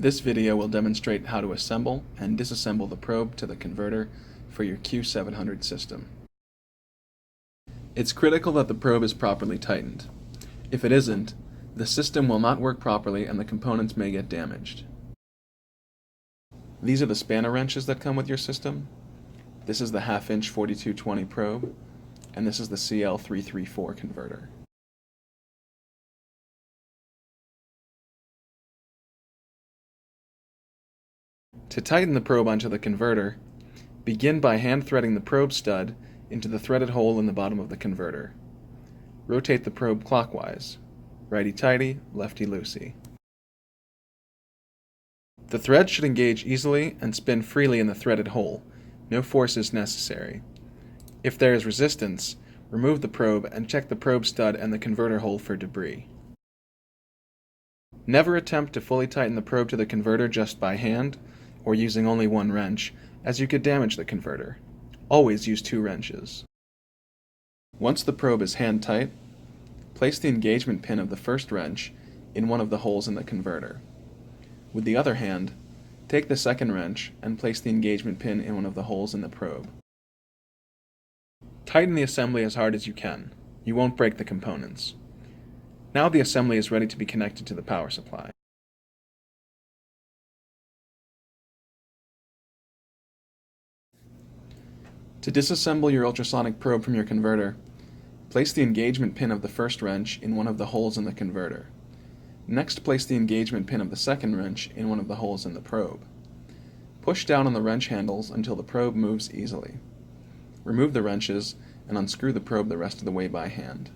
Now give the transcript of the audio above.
This video will demonstrate how to assemble and disassemble the probe to the converter for your Q700 system. It's critical that the probe is properly tightened. If it isn't, the system will not work properly and the components may get damaged. These are the spanner wrenches that come with your system. This is the 1/2" 4220 probe, and this is the CL334 converter. To tighten the probe onto the converter, begin by hand threading the probe stud into the threaded hole in the bottom of the converter. Rotate the probe clockwise, righty-tighty, lefty-loosey. The thread should engage easily and spin freely in the threaded hole. No force is necessary. If there is resistance, remove the probe and check the probe stud and the converter hole for debris. Never attempt to fully tighten the probe to the converter just by hand or using only one wrench, as you could damage the converter. Always use 2 wrenches. Once the probe is hand tight, place the engagement pin of the first wrench in one of the holes in the converter. With the other hand, take the second wrench and place the engagement pin in one of the holes in the probe. Tighten the assembly as hard as you can. You won't break the components. Now the assembly is ready to be connected to the power supply. To disassemble your ultrasonic probe from your converter, place the engagement pin of the first wrench in one of the holes in the converter. Next, place the engagement pin of the second wrench in one of the holes in the probe. Push down on the wrench handles until the probe moves easily. Remove the wrenches and unscrew the probe the rest of the way by hand.